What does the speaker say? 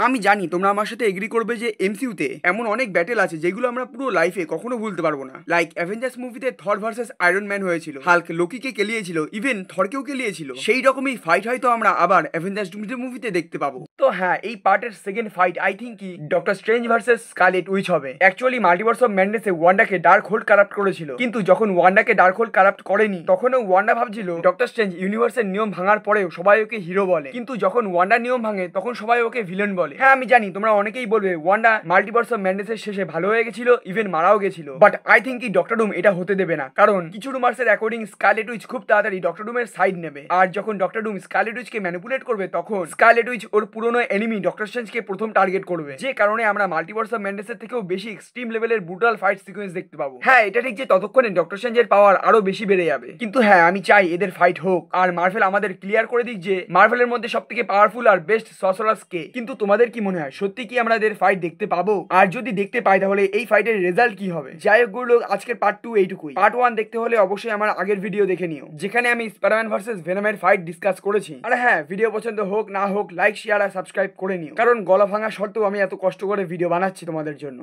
আমি জানি তোমরা আমার সাথে এগ্রি করবে যে এমসিইউতে এমন অনেক ব্যাটেল আছে যেগুলো আমরা পুরো লাইফে কখনো ভুলতে পারবো না। লাইক অ্যাভেঞ্জার্স মুভিতে থর ভার্সেস আয়রন ম্যান হয়েছিল, হাল্ক লোকিকে কেলিয়েছিল, ইভেন থরকেও কেলিয়েছিল। সেই রকমই ফাইট হয়তো আমরা আবার অ্যাভেঞ্জার্স মুভিতে দেখতে পাবো। তো হ্যাঁ, এই পার্টের সেকেন্ড ফাইট আই থিঙ্ক কি doctor strange versus scarlet witch হবে। অ্যাকচুয়ালি মাল্টিভার্স অফ ম্যাডনেসে ওয়ান্ডাকে ডার্ক হোল্ড কারাপ্ট করেছিল, কিন্তু যখন ওয়ান্ডাকে ডার্ক হোল্ড কারাপ্ট করেনি তখনও ওয়ান্ডা ভাবছিল ডক্টর স্ট্রেঞ্জ ইউনিভার্সের নিয়ম ভাঙার পরেও সবাই ওকে হিরো বলে, কিন্তু যখন ওয়ান্ডার নিয়ম ভাঙে তখন সবাই ওকে ভিলেন বলে। হ্যাঁ আমি জানি তোমরা অনেকেই বলবে ওয়ান্ডা মাল্টিভার্স অফ ম্যাডনেসের শেষে ভালো হয়ে গেছিল, ইভেন মারাও গেছিল, বাট আই থিঙ্ক কি ডক্টর ডুম এটা হতে দেবে না, কারণ কিছু রুমার্সের অ্যাকর্ডিং স্কারলেট উইচ খুব তাড়াতাড়ি ডক্টর ডুমের সাইড নেবে। আর যখন ডক্টর ডুম স্কারলেট উইচকে ম্যানিপুলেট করবে তখন স্কারলেট উইচ ওর পুরনো এনিমি ডক্টর স্ট্রেঞ্জকে প্রথম টার্গেট করবে, যে কারণে আমরা মাল্টিভার্স অফ ম্যাডনেসের থেকেও বেশি এক্সট্রিম লেভেলের ব্রুটাল ফাইট সিকোয়েন্স দেখতে পাবো। হ্যাঁ এটা ঠিক যে ততক্ষণে ডক্টর স্ট্রেঞ্জের পাওয়ার আরো বেশি বেড়ে যাবে, কিন্তু হ্যাঁ আমি চাই এদের ফাইট হোক আর মার্ভেল আমাদের ক্লিয়ার করে দিক যে মার্ভেলের মধ্যে সবথেকে পাওয়ারফুল আর বেস্ট সর্সারার কে। কিন্তু তোমাদের কি মনে হয় সত্যি কি আমরা এদের ফাইট দেখতে পাবো? আর যদি দেখতে পাই তাহলে এই ফাইটের রেজাল্ট কি হবে? যাই হোক গুলো, আজকের পার্ট 2 এইটুকুই। পার্ট 1 দেখতে হলে অবশ্যই আমার আগের ভিডিও দেখে নিও, যেখানে আমি স্পাইডারম্যান ভার্সেস ভেনমের ফাইট ডিসকাস করেছি। আর হ্যাঁ, ভিডিও পছন্দ হোক না হোক লাইক শেয়ার আর সাবস্ক্রাইব করে নিও, কারণ গলা ভাঙা সত্ত্বেও আমি এত কষ্ট করে ভিডিও বানাচ্ছি তোমাদের জন্য।